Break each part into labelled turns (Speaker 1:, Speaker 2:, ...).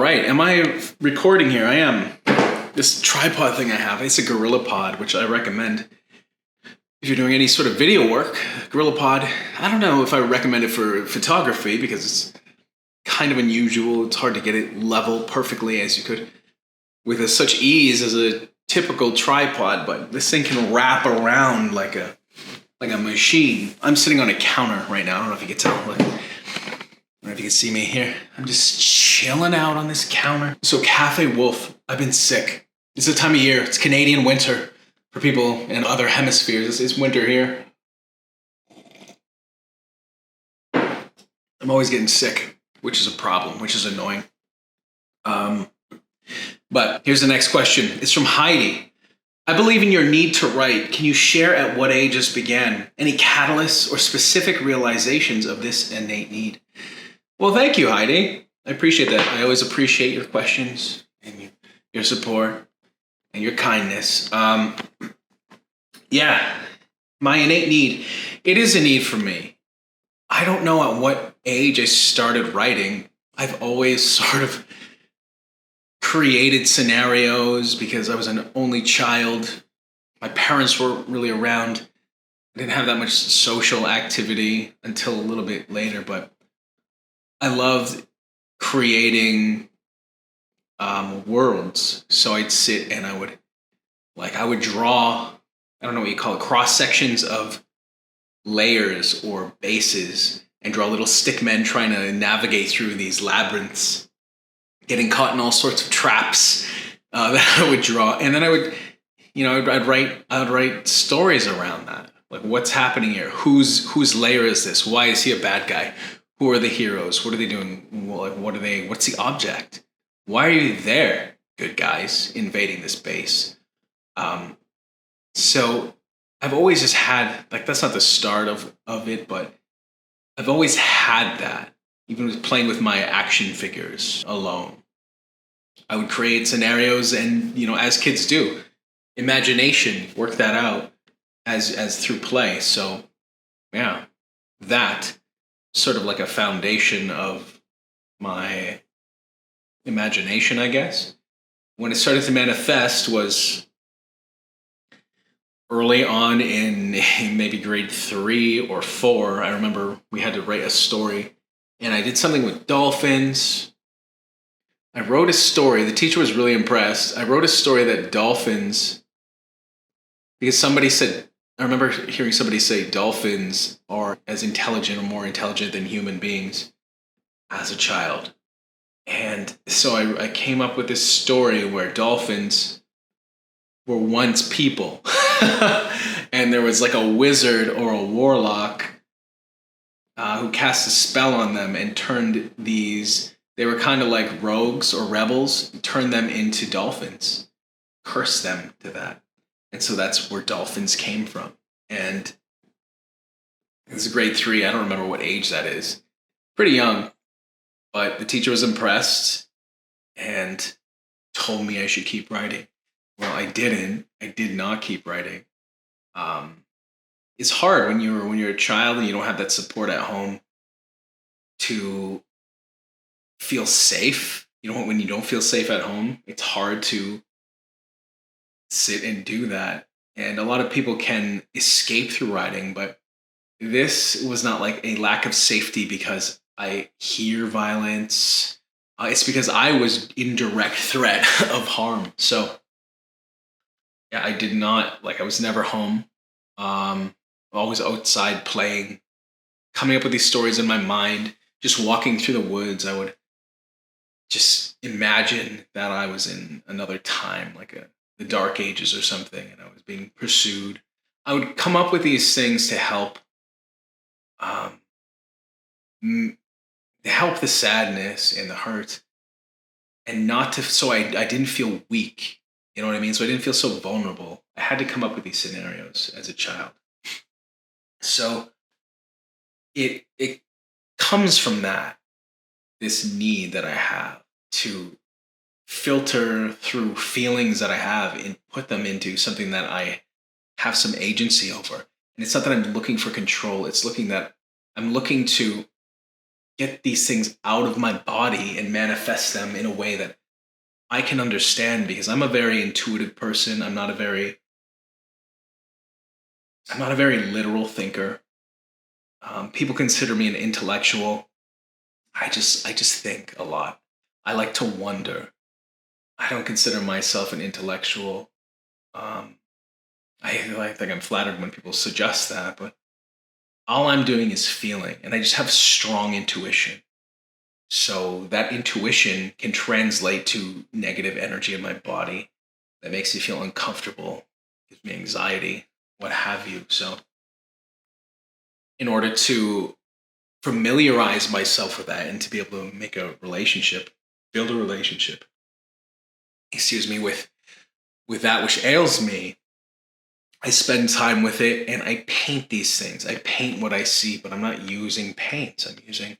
Speaker 1: right. Am I recording here? I am. This tripod thing I have, it's a GorillaPod, which I recommend. If you're doing any sort of video work, GorillaPod, I don't know if I recommend it for photography because it's kind of unusual. It's hard to get it level perfectly as you could with such ease as a typical tripod, but this thing can wrap around like a machine. I'm sitting on a counter right now. I don't know if you can tell. Look. I don't know if you can see me here. I'm just chilling out on this counter. So Cafe Wolf, I've been sick. It's the time of year. It's Canadian winter for people in other hemispheres. It's winter here. I'm always getting sick, which is a problem, which is annoying. But here's the next question. It's from Heidi. I believe in your need to write. Can you share at what age this began? Any catalysts or specific realizations of this innate need? Well, thank you, Heidi. I appreciate that. I always appreciate your questions and your support and your kindness. Yeah, my innate need. It is a need for me. I don't know at what age I started writing. I've always sort of created scenarios because I was an only child. My parents weren't really around. I didn't have that much social activity until a little bit later, but I loved creating worlds. So I'd sit and I would draw, I don't know what you call it, cross sections of layers or bases and draw little stick men trying to navigate through these labyrinths, getting caught in all sorts of traps that I would draw. And then I would, I'd write stories around that. Like, what's happening here? Whose layer is this? Why is he a bad guy? Who are the heroes? What are they doing? What's the object? Why are you there, good guys, invading this base? So I've always just had, that's not the start of it, but I've always had that, even with playing with my action figures alone. I would create scenarios and, as kids do, imagination, work that out as through play. So, yeah, that sort of like a foundation of my imagination, I guess. When it started to manifest was early on in maybe grade 3 or 4. I remember we had to write a story, and I did something with dolphins. I wrote a story. The teacher was really impressed. I wrote a story that dolphins, because somebody said, I remember hearing somebody say dolphins are as intelligent or more intelligent than human beings as a child. And so I came up with this story where dolphins were once people. And there was like a wizard or a warlock who cast a spell on them and turned they were kind of like rogues or rebels, turned them into dolphins, cursed them to that. And so that's where dolphins came from. And it's grade 3. I don't remember what age that is. Pretty young. But the teacher was impressed and told me I should keep writing. Well, I didn't. I did not keep writing. It's hard when you're a child and you don't have that support at home to feel safe. When you don't feel safe at home, it's hard to sit and do that. And a lot of people can escape through writing, but this was not like a lack of safety because I hear violence. It's because I was in direct threat of harm. So yeah, I did not, I was never home. Always outside playing, coming up with these stories in my mind, just walking through the woods. I would just imagine that I was in another time, the Dark Ages or something, and I was being pursued. I would come up with these things to help the sadness and the hurt, and so I didn't feel weak. You know what I mean? So I didn't feel so vulnerable. I had to come up with these scenarios as a child. So it comes from this need that I have to filter through feelings that I have and put them into something that I have some agency over. And it's not that I'm looking for control. It's I'm looking to get these things out of my body and manifest them in a way that I can understand, because I'm a very intuitive person. I'm not a very literal thinker. People consider me an intellectual. I just think a lot. I like to wonder. I don't consider myself an intellectual. I think I'm flattered when people suggest that, but all I'm doing is feeling, and I just have strong intuition. So that intuition can translate to negative energy in my body that makes me feel uncomfortable, gives me anxiety, what have you. So in order to familiarize myself with that and to be able to make a relationship, build a relationship, with that which ails me, I spend time with it and I paint these things. I paint what I see, but I'm not using paints. I'm using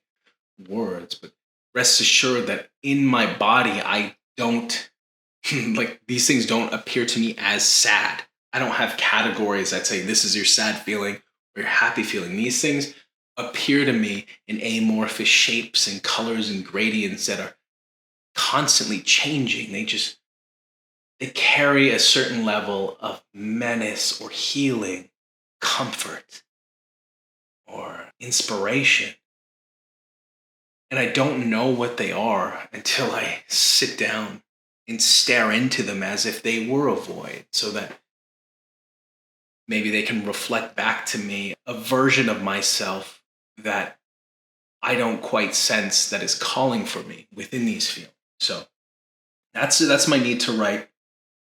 Speaker 1: words. But rest assured that in my body, I don't, like, these things don't appear to me as sad. I don't have categories that say this is your sad feeling or your happy feeling. These things appear to me in amorphous shapes and colors and gradients that are constantly changing. They carry a certain level of menace or healing, comfort, or inspiration. And I don't know what they are until I sit down and stare into them as if they were a void, so that maybe they can reflect back to me a version of myself that I don't quite sense that is calling for me within these feelings. So that's my need to write.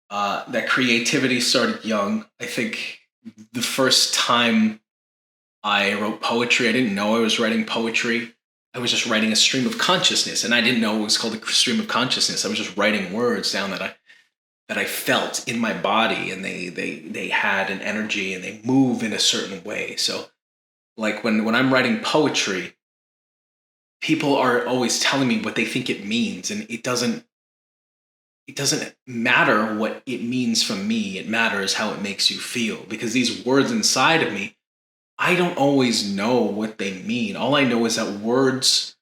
Speaker 1: That creativity started young. I think the first time I wrote poetry, I didn't know I was writing poetry. I was just writing a stream of consciousness, and I didn't know it was called a stream of consciousness. I was just writing words down that I felt in my body, and they had an energy and they move in a certain way. So, like when I'm writing poetry, people are always telling me what they think it means, and it doesn't matter what it means from me. It matters how it makes you feel, because these words inside of me, I don't always know what they mean. All I know is that words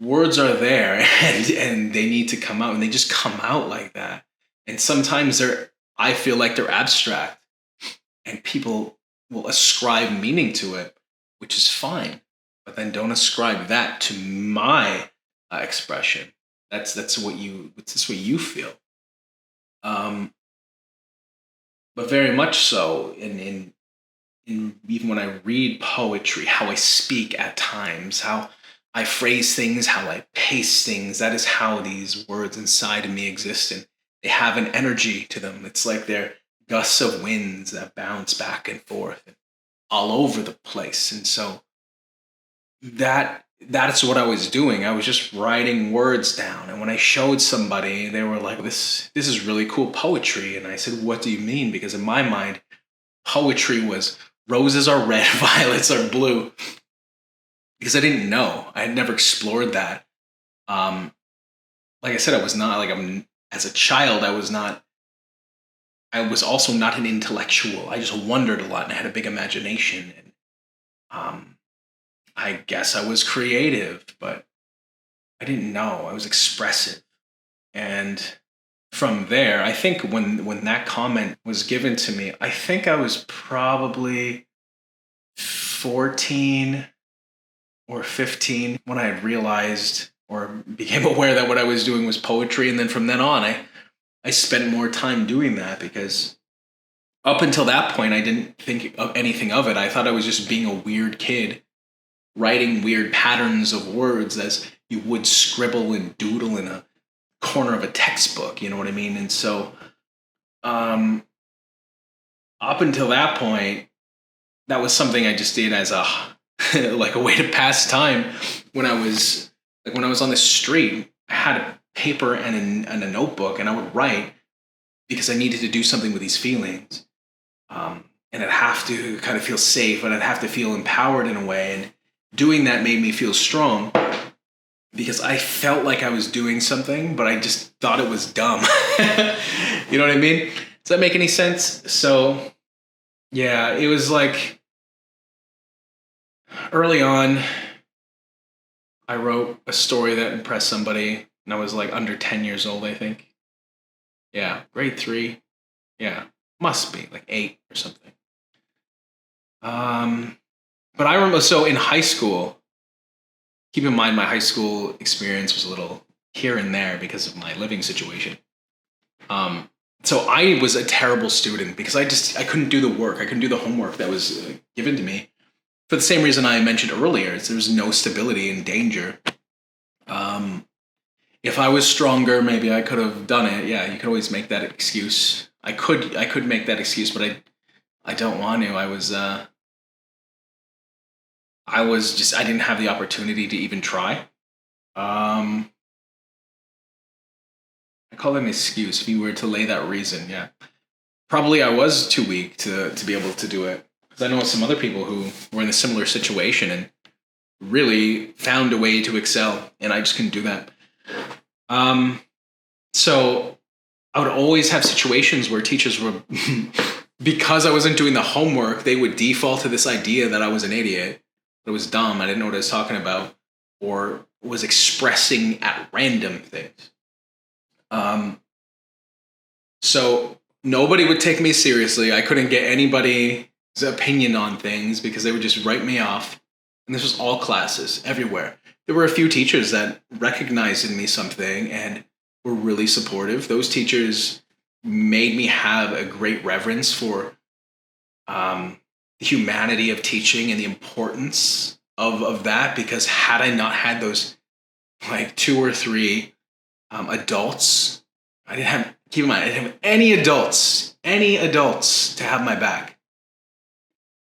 Speaker 1: are there, and they need to come out, and they just come out like that. And sometimes I feel like they're abstract, and people will ascribe meaning to it, which is fine, but then don't ascribe that to my expression. That's what you feel. But very much so in even when I read poetry, how I speak at times, how I phrase things, how I pace things, that is how these words inside of me exist. And they have an energy to them. It's like they're gusts of winds that bounce back and forth and all over the place. And so that's what I was doing. I was just writing words down. And when I showed somebody, they were like, this is really cool poetry. And I said, what do you mean? Because in my mind, poetry was roses are red, violets are blue. Because I didn't know. I had never explored that. Like I said, I was not as a child, I was also not an intellectual. I just wondered a lot and I had a big imagination. And I guess I was creative, but I didn't know. I was expressive. And from there, I think when that comment was given to me, I think I was probably 14 or 15 when I had realized or became aware that what I was doing was poetry. And then from then on, I spent more time doing that, because up until that point, I didn't think of anything of it. I thought I was just being a weird kid, writing weird patterns of words as you would scribble and doodle in a corner of a textbook, you know what I mean? And so up until that point, that was something I just did as a like a way to pass time. When I was on the street, I had a paper and a notebook, and I would write because I needed to do something with these feelings. And I'd have to kind of feel safe, and I'd have to feel empowered in a way. And doing that made me feel strong, because I felt like I was doing something, but I just thought it was dumb. You know what I mean? Does that make any sense? So, yeah, it was like early on, I wrote a story that impressed somebody, and I was like under 10 years old, I think. Yeah, grade 3. Yeah, must be like 8 or something. But I remember, so in high school, keep in mind my high school experience was a little here and there because of my living situation. So I was a terrible student because I couldn't do the work. I couldn't do the homework that was given to me. For the same reason I mentioned earlier, there was no stability and danger. If I was stronger, maybe I could have done it. Yeah, you could always make that excuse. I could make that excuse, but I don't want to. I didn't have the opportunity to even try. I call that an excuse if you were to lay that reason. Yeah, probably I was too weak to be able to do it. Because I know some other people who were in a similar situation and really found a way to excel, and I just couldn't do that. So I would always have situations where teachers were, because I wasn't doing the homework, they would default to this idea that I was an idiot, that I was dumb, I didn't know what I was talking about, or was expressing at random things. So nobody would take me seriously. I couldn't get anybody's opinion on things because they would just write me off. And this was all classes, everywhere. There were a few teachers that recognized in me something and were really supportive. Those teachers made me have a great reverence for the humanity of teaching and the importance of that, because had I not had those like 2 or 3 adults, I didn't have, keep in mind, I didn't have any adults to have my back.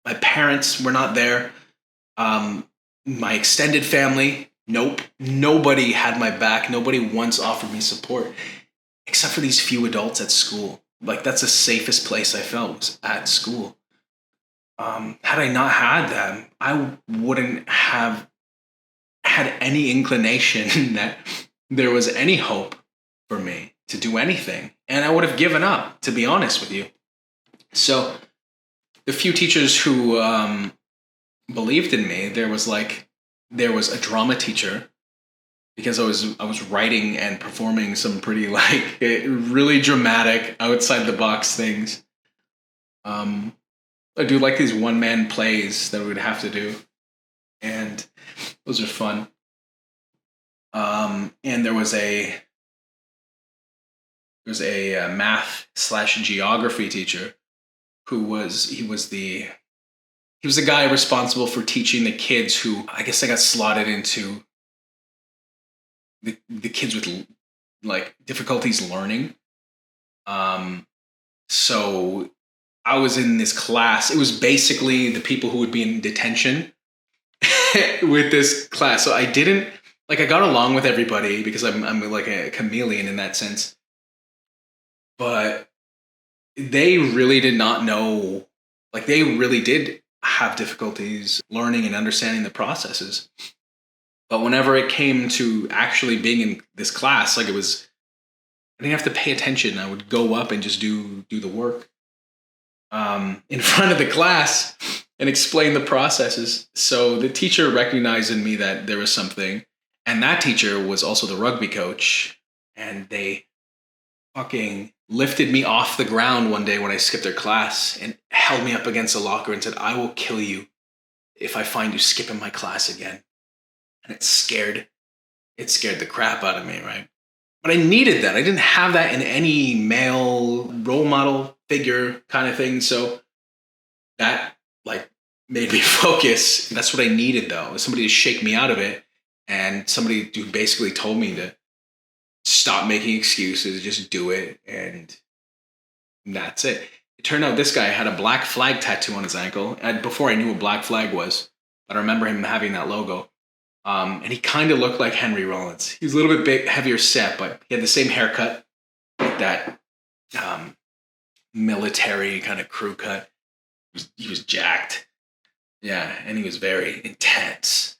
Speaker 1: My parents were not there. My extended family, nope. Nobody had my back. Nobody once offered me support, except for these few adults at school. Like, that's the safest place I felt, was at school. Had I not had them, I wouldn't have had any inclination that there was any hope for me to do anything. And I would have given up, to be honest with you. So the few teachers who believed in me, there was a drama teacher, because I was writing and performing some pretty really dramatic outside the box things. I do like these one-man plays that we would have to do, and those are fun. And there was a math/geography teacher who was the guy responsible for teaching the kids who, I guess, I got slotted into the kids with like difficulties learning. So I was in this class. It was basically the people who would be in detention with this class. So I got along with everybody because I'm like a chameleon in that sense. But they really did not know, like, they really did have difficulties learning and understanding the processes. But whenever it came to actually being in this class, I didn't have to pay attention. I would go up and just do the work in front of the class and explain the processes. So the teacher recognized in me that there was something. And that teacher was also the rugby coach. And they fucking lifted me off the ground one day when I skipped their class and held me up against a locker and said, "I will kill you if I find you skipping my class again." And it scared the crap out of me, right? But I needed that. I didn't have that in any male role model figure kind of thing. So that made me focus. That's what I needed, though. Somebody to shake me out of it, and somebody who basically told me to stop making excuses, just do it, and that's it. It turned out this guy had a black flag tattoo on his ankle. And before I knew what black flag was, but I remember him having that logo. And he kind of looked like Henry Rollins. He was a little bit big, heavier set, but he had the same haircut, like that military kind of crew cut. He was jacked. Yeah, and he was very intense.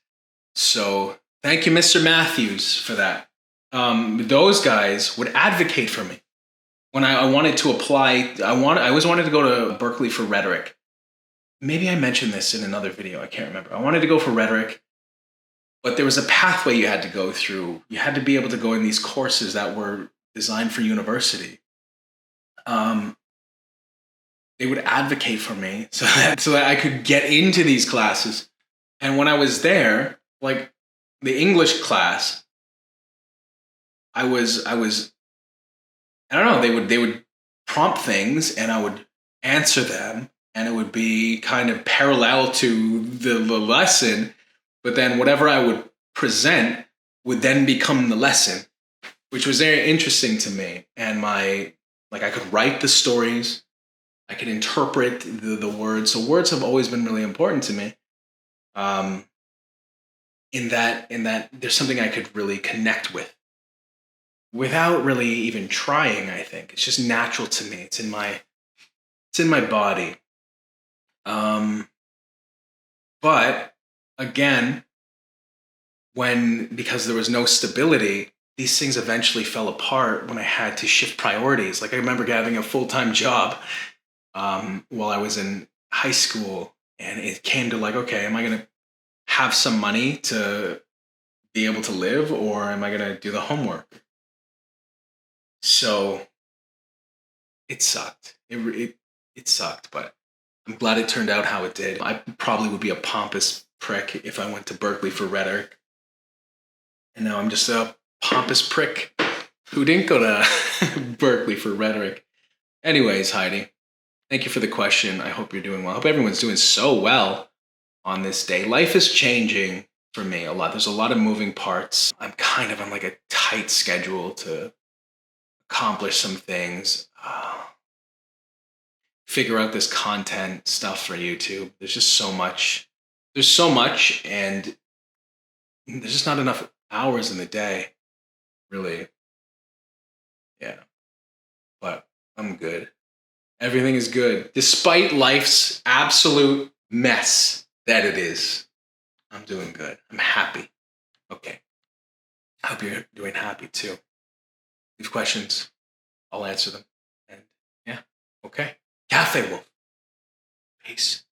Speaker 1: So thank you, Mr. Matthews, for that. Those guys would advocate for me. When I wanted to apply, I always wanted to go to Berkeley for rhetoric. Maybe I mentioned this in another video. I can't remember. I wanted to go for rhetoric. but there was a pathway you had to go through. You had to be able to go in these courses that were designed for university. Um, they would advocate for me so that I could get into these classes. And when I was there, like the English class, I was I don't know, they would prompt things and I would answer them and it would be kind of parallel to the lesson, but then whatever I would present would then become the lesson, which was very interesting to me. And my like I could write the stories, I could interpret the words. So words have always been really important to me. Um, in that there's something I could really connect with without really even trying. I think it's just natural to me. It's in my body. Um, but again, when because there was no stability, these things eventually fell apart when I had to shift priorities. Like I remember having a full time job while I was in high school, and it came to like, okay, am I going to have some money to be able to live, or am I going to do the homework? So it sucked. It sucked, but I'm glad it turned out how it did. I probably would be a pompous prick if I went to Berkeley for rhetoric, and now I'm just a pompous prick who didn't go to Berkeley for rhetoric. Anyways, Heidi, thank you for the question. I hope you're doing well. I hope everyone's doing so well on this day. Life is changing for me a lot. There's a lot of moving parts. I'm kind of on like a tight schedule to accomplish some things. Figure out this content stuff for YouTube. There's just so much. There's so much, and there's just not enough hours in the day, really. Yeah, but I'm good. Everything is good, despite life's absolute mess that it is. I'm doing good. I'm happy. Okay. I hope you're doing happy too. Leave questions. I'll answer them. And yeah, okay. Cafe Wolf. Peace.